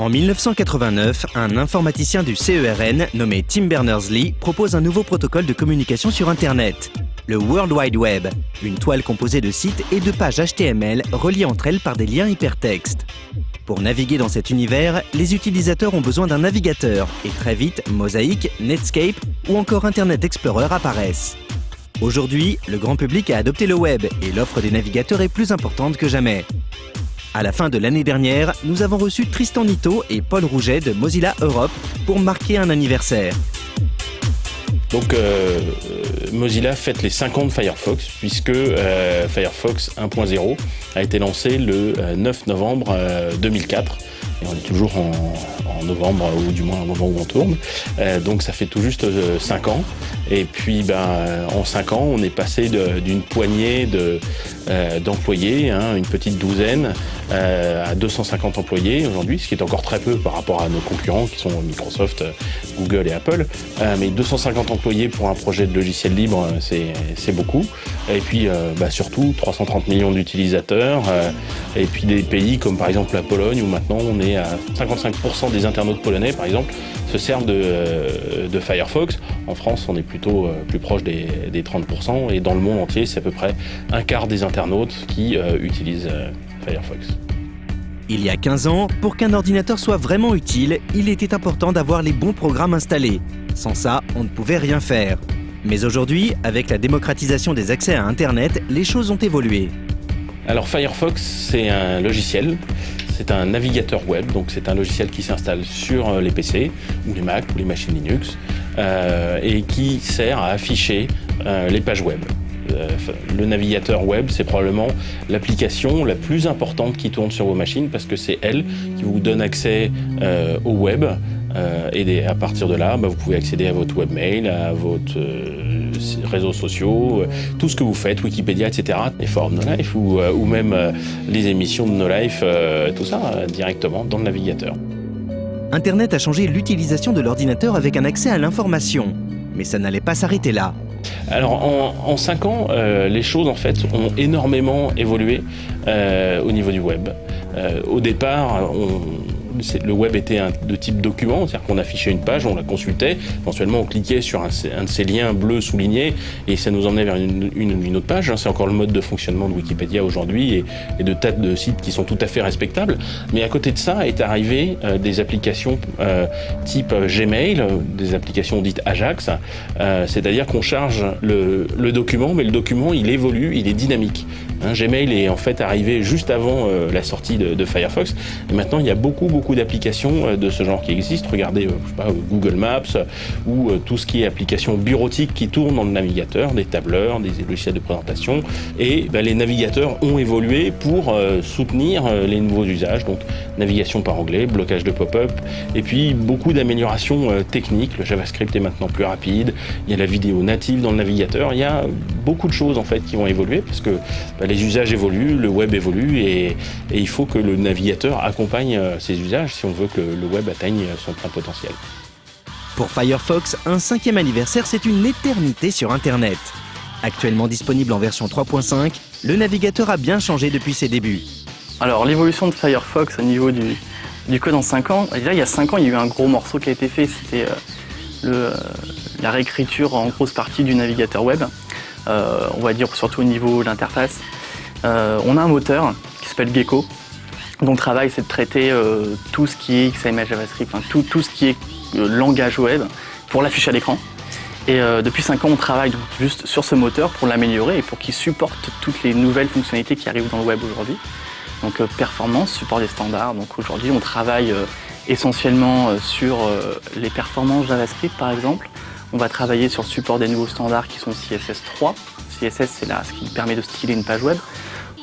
En 1989, un informaticien du CERN nommé Tim Berners-Lee propose un nouveau protocole de communication sur Internet, le World Wide Web, une toile composée de sites et de pages HTML reliées entre elles par des liens hypertextes. Pour naviguer dans cet univers, les utilisateurs ont besoin d'un navigateur et très vite, Mosaic, Netscape ou encore Internet Explorer apparaissent. Aujourd'hui, le grand public a adopté le web et l'offre des navigateurs est plus importante que jamais. À la fin de l'année dernière, nous avons reçu Tristan Nitto et Paul Rouget de Mozilla Europe pour marquer un anniversaire. Donc Mozilla fête les 5 ans de Firefox puisque Firefox 1.0 a été lancé le 9 novembre 2004 et on est toujours en novembre ou du moins au moment où on tourne. Donc ça fait tout juste 5 ans et puis en 5 ans on est passé d'une poignée d'employés, une petite douzaine à 250 employés aujourd'hui, ce qui est encore très peu par rapport à nos concurrents qui sont Microsoft, Google et Apple, mais 250 employés pour un projet de logiciel libre, c'est beaucoup. Et puis surtout 330 millions d'utilisateurs, et puis des pays comme par exemple la Pologne où maintenant on est à 55% des internautes polonais par exemple se servent de Firefox. En France on est plutôt plus proche des 30% et dans le monde entier c'est à peu près un quart des internautes qui utilisent Firefox. Il y a 15 ans, pour qu'un ordinateur soit vraiment utile, il était important d'avoir les bons programmes installés. Sans ça, on ne pouvait rien faire. Mais aujourd'hui, avec la démocratisation des accès à Internet, les choses ont évolué. Alors Firefox, c'est un logiciel, c'est un navigateur web, donc c'est un logiciel qui s'installe sur les PC, ou les Mac, ou les machines Linux, et qui sert à afficher les pages web. Le navigateur web, c'est probablement l'application la plus importante qui tourne sur vos machines parce que c'est elle qui vous donne accès au web et à partir de là, vous pouvez accéder à votre webmail, à votre réseaux sociaux, tout ce que vous faites, Wikipédia, etc., les forums No Life ou même les émissions de No Life, tout ça directement dans le navigateur. Internet a changé l'utilisation de l'ordinateur avec un accès à l'information. Mais ça n'allait pas s'arrêter là. Alors en 5 ans, les choses en fait ont énormément évolué au niveau du web. Au départ, le web était de type document, c'est-à-dire qu'on affichait une page, on la consultait, éventuellement on cliquait sur un de ces liens bleus soulignés et ça nous emmenait vers une autre page. C'est encore le mode de fonctionnement de Wikipédia aujourd'hui et de tas de sites qui sont tout à fait respectables. Mais à côté de ça est arrivé des applications type Gmail, des applications dites Ajax, c'est-à-dire qu'on charge le document, mais le document il évolue, il est dynamique. Gmail est en fait arrivé juste avant la sortie de Firefox et maintenant il y a beaucoup d'applications de ce genre qui existent. Regardez Google Maps ou tout ce qui est applications bureautiques qui tournent dans le navigateur, des tableurs, des logiciels de présentation et les navigateurs ont évolué pour soutenir les nouveaux usages, donc navigation par onglet, blocage de pop-up et puis beaucoup d'améliorations techniques. Le JavaScript est maintenant plus rapide, il y a la vidéo native dans le navigateur, il y a beaucoup de choses en fait qui vont évoluer parce que les usages évoluent, le web évolue et il faut que le navigateur accompagne ces usages si on veut que le web atteigne son plein potentiel. Pour Firefox, un 5e anniversaire, c'est une éternité sur Internet. Actuellement disponible en version 3.5, le navigateur a bien changé depuis ses débuts. Alors l'évolution de Firefox au niveau du code en 5 ans, déjà il y a 5 ans il y a eu un gros morceau qui a été fait, c'était la réécriture en grosse partie du navigateur web, on va dire surtout au niveau de l'interface. On a un moteur qui s'appelle Gecko, dont le travail c'est de traiter tout ce qui est XML, JavaScript, tout ce qui est langage web pour l'afficher à l'écran. Et depuis 5 ans on travaille donc juste sur ce moteur pour l'améliorer et pour qu'il supporte toutes les nouvelles fonctionnalités qui arrivent dans le web aujourd'hui. Donc performance, support des standards, donc aujourd'hui on travaille essentiellement sur les performances JavaScript par exemple. On va travailler sur le support des nouveaux standards qui sont CSS3. CSS c'est ce qui permet de styler une page web.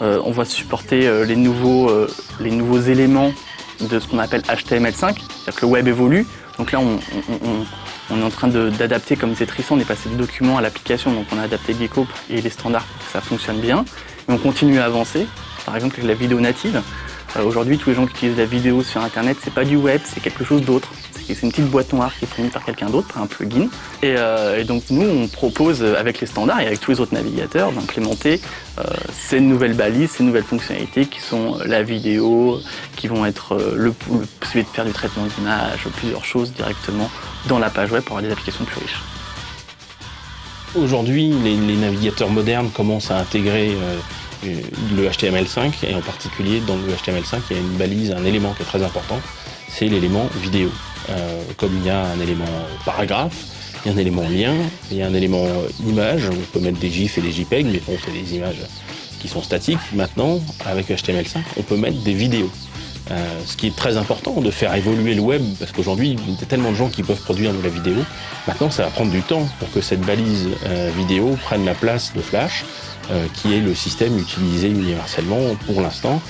On va supporter les nouveaux éléments de ce qu'on appelle HTML5, c'est-à-dire que le web évolue. Donc là, on est en train d'adapter, comme disait Tristan, on est passé du document à l'application, donc on a adapté Gecko et les standards pour que ça fonctionne bien. Et on continue à avancer, par exemple avec la vidéo native. Aujourd'hui, tous les gens qui utilisent la vidéo sur Internet, c'est pas du web, c'est quelque chose d'autre. c'est une petite boîte noire qui est fournie par quelqu'un d'autre, par un plugin. Et donc nous, on propose avec les standards et avec tous les autres navigateurs d'implémenter ces nouvelles balises, ces nouvelles fonctionnalités qui sont la vidéo, qui vont être le possibilité de faire du traitement d'image, plusieurs choses directement dans la page web pour avoir des applications plus riches. Aujourd'hui, les navigateurs modernes commencent à intégrer le HTML5 et en particulier dans le HTML5, il y a une balise, un élément qui est très important, c'est l'élément vidéo. Comme il y a un élément paragraphe, il y a un élément lien, il y a un élément image, on peut mettre des GIFs et des JPEG, mais bon, c'est des images qui sont statiques. Maintenant, avec HTML5, on peut mettre des vidéos. Ce qui est très important de faire évoluer le web, parce qu'aujourd'hui, il y a tellement de gens qui peuvent produire de la vidéo. Maintenant, ça va prendre du temps pour que cette balise vidéo prenne la place de Flash, qui est le système utilisé universellement pour l'instant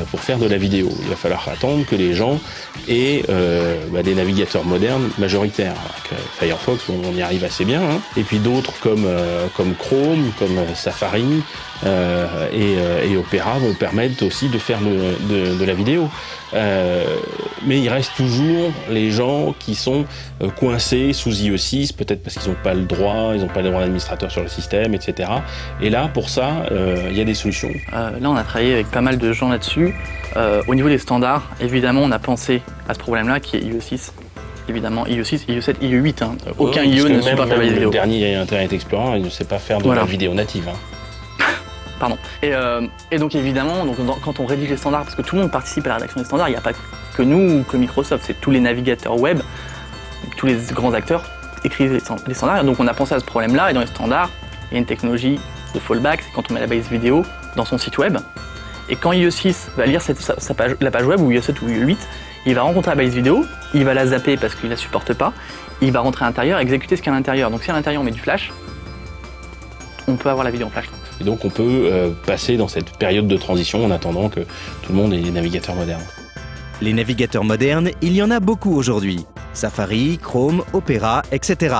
pour faire de la vidéo. Il va falloir attendre que les gens aient des navigateurs modernes majoritaires. Avec Firefox, on y arrive assez bien, hein. Et puis d'autres comme Chrome, comme Safari et Opera vont permettre aussi de faire de la vidéo. Mais il reste toujours les gens qui sont coincés sous IE6, peut-être parce qu'ils n'ont pas le droit, ils n'ont pas le droit d'administrateur sur le système, etc. Et là, pour ça, il y a des solutions. Là, on a travaillé avec pas mal de gens là-dessus. Au niveau des standards, évidemment, on a pensé à ce problème-là qui est IE6. Évidemment, IE6, IE7, IE8. Hein. Aucun IE ne supporte la balise vidéo. Le dernier Internet Explorer, il ne sait pas faire de la vidéo native. Hein. Pardon. Et donc évidemment, quand on rédige les standards, parce que tout le monde participe à la rédaction des standards, il n'y a pas que nous ou que Microsoft, c'est tous les navigateurs web, tous les grands acteurs écrivent les standards. Et donc on a pensé à ce problème-là, et dans les standards, il y a une technologie de fallback, c'est quand on met la balise vidéo dans son site web. Et quand IE6 va lire la page web, ou IE7 ou IE8, il va rencontrer la balise vidéo, il va la zapper parce qu'il ne la supporte pas, il va rentrer à l'intérieur et exécuter ce qu'il y a à l'intérieur. Donc si à l'intérieur on met du flash, on peut avoir la vidéo en flash. Et donc on peut passer dans cette période de transition en attendant que tout le monde ait des navigateurs modernes. Les navigateurs modernes, il y en a beaucoup aujourd'hui. Safari, Chrome, Opera, etc.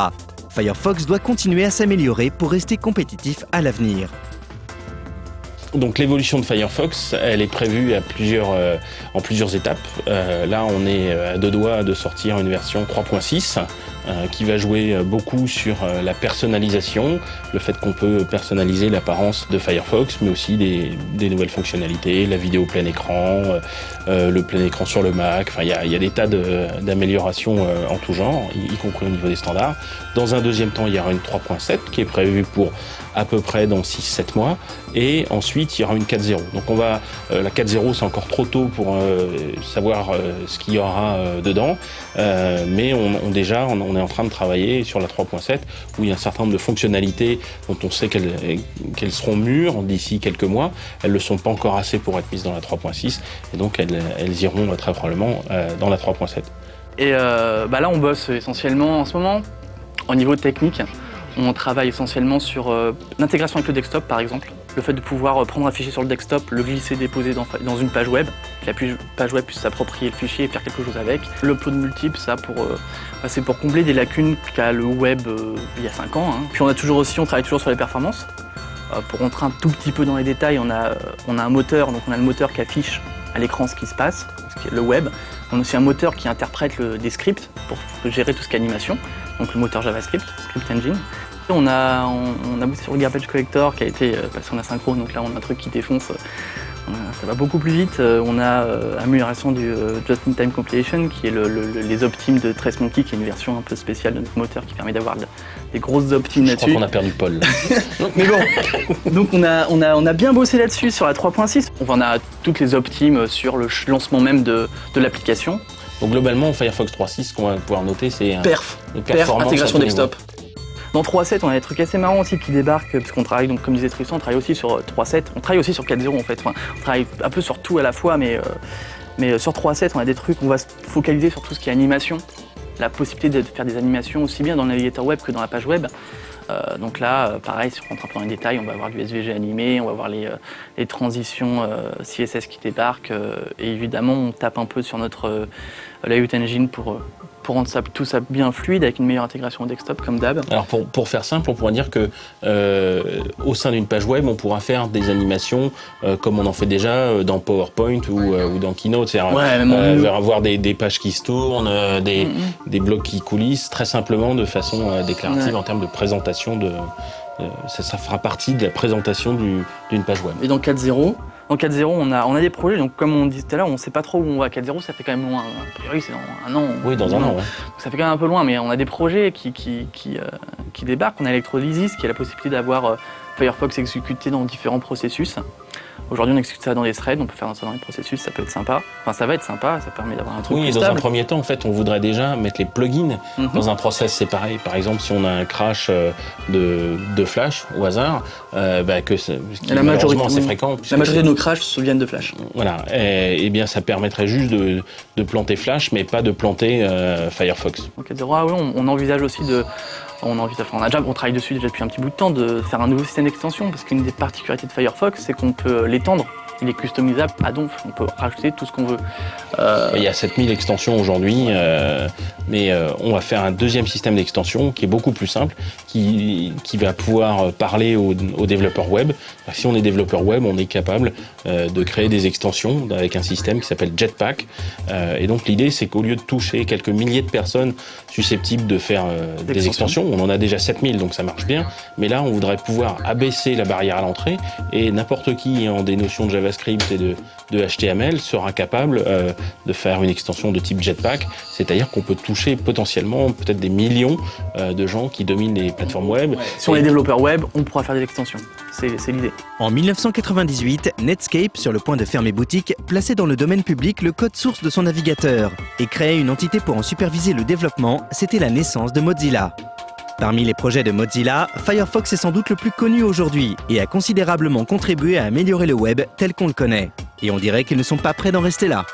Firefox doit continuer à s'améliorer pour rester compétitif à l'avenir. Donc l'évolution de Firefox, elle est prévue en plusieurs étapes. Là, on est à deux doigts de sortir une version 3.6 qui va jouer beaucoup sur la personnalisation, le fait qu'on peut personnaliser l'apparence de Firefox, mais aussi des nouvelles fonctionnalités, la vidéo plein écran, le plein écran sur le Mac. Enfin, il y a des tas d'améliorations en tout genre, y compris au niveau des standards. Dans un deuxième temps, il y aura une 3.7 qui est prévue pour à peu près dans 6-7 mois, et ensuite il y aura une 4.0. Donc la 4.0 c'est encore trop tôt pour savoir ce qu'il y aura dedans, mais on est en train de travailler sur la 3.7 où il y a un certain nombre de fonctionnalités dont on sait qu'elles seront mûres d'ici quelques mois. Elles ne le sont pas encore assez pour être mises dans la 3.6, et donc elles iront très probablement dans la 3.7. Et là on bosse essentiellement en ce moment au niveau technique. On travaille essentiellement sur l'intégration avec le desktop, par exemple. Le fait de pouvoir prendre un fichier sur le desktop, le glisser, déposer dans une page web, que la page web puisse s'approprier le fichier et faire quelque chose avec. L'upload multiple, ça, c'est pour combler des lacunes qu'a le web il y a 5 ans. Hein. Puis on travaille toujours sur les performances. Pour rentrer un tout petit peu dans les détails, on a un moteur, donc on a le moteur qui affiche à l'écran ce qui se passe, le web. On a aussi un moteur qui interprète des scripts pour gérer tout ce qui est animation, donc le moteur JavaScript, Script Engine. On a bossé sur le Garbage Collector qui a été passé en asynchrone, donc là on a un truc qui défonce, ça va beaucoup plus vite. On a amélioration du Just-in-Time Compilation qui est les optimes de TraceMonkey, qui est une version un peu spéciale de notre moteur qui permet d'avoir des grosses optimes là-dessus. Je crois qu'on a perdu Paul. Mais bon, donc on a bien bossé là-dessus sur la 3.6. On a toutes les optimes sur le lancement même de l'application. Donc globalement, Firefox 3.6, ce qu'on va pouvoir noter, c'est perf, intégration desktop. Dans 3.7, on a des trucs assez marrants aussi qui débarquent, parce qu'on travaille, donc, comme disait Tristan, on travaille aussi sur 3.7, on travaille aussi sur 4.0 en fait. Enfin, on travaille un peu sur tout à la fois, mais sur 3.7, on a des trucs, on va se focaliser sur tout ce qui est animation, la possibilité de faire des animations aussi bien dans le navigateur web que dans la page web. Donc là, pareil, si on rentre un peu dans les détails, on va avoir du SVG animé, on va avoir les transitions CSS qui débarquent, et évidemment, on tape un peu sur notre layout engine pour pour rendre tout ça bien fluide avec une meilleure intégration au desktop comme d'hab. Alors pour faire simple, on pourrait dire que au sein d'une page web, on pourra faire des animations comme on en fait déjà dans PowerPoint ou dans Keynote. C'est-à-dire avoir des pages qui se tournent, des blocs qui coulissent, très simplement de façon déclarative en termes de présentation. Ça fera partie de la présentation d'une page web. Et dans 4.0, on a des projets, donc comme on disait tout à l'heure, on ne sait pas trop où on va. 4.0, ça fait quand même loin. A priori, c'est dans un an. Oui, dans un an. Ouais. Ça fait quand même un peu loin, mais on a des projets qui débarquent. On a Electrolysis, qui a la possibilité d'avoir Firefox exécuté dans différents processus. Aujourd'hui, on exécute ça dans des threads, on peut faire ça dans les processus, ça peut être sympa. Enfin, ça va être sympa, ça permet d'avoir un truc plus stable. Dans un premier temps, en fait, on voudrait déjà mettre les plugins dans un process séparé. Par exemple, si on a un crash de Flash au hasard, malheureusement assez fréquent. La majorité de nos crashs viennent de Flash. Voilà, et bien ça permettrait juste de planter Flash, mais pas de planter Firefox. En 4.0, oui, on envisage aussi on travaille dessus déjà depuis un petit bout de temps, de faire un nouveau système d'extension, parce qu'une des particularités de Firefox, c'est qu'on peut l'étendre. Il est customisable à donf, on peut rajouter tout ce qu'on veut. Il y a 7000 extensions aujourd'hui, mais on va faire un deuxième système d'extension qui est beaucoup plus simple, qui va pouvoir parler aux développeurs web. Si on est développeur web, on est capable de créer des extensions avec un système qui s'appelle Jetpack. Et donc l'idée, c'est qu'au lieu de toucher quelques milliers de personnes susceptibles de faire des extensions, on en a déjà 7000, donc ça marche bien, mais là, on voudrait pouvoir abaisser la barrière à l'entrée et n'importe qui ayant des notions de JavaScript et de HTML sera capable de faire une extension de type Jetpack, c'est-à-dire qu'on peut toucher potentiellement peut-être des millions de gens qui dominent les plateformes web. Si on est développeur web, on pourra faire des extensions, c'est l'idée. En 1998, Netscape, sur le point de fermer boutique, plaçait dans le domaine public le code source de son navigateur et créait une entité pour en superviser le développement. C'était la naissance de Mozilla. Parmi les projets de Mozilla, Firefox est sans doute le plus connu aujourd'hui et a considérablement contribué à améliorer le web tel qu'on le connaît. Et on dirait qu'ils ne sont pas prêts d'en rester là.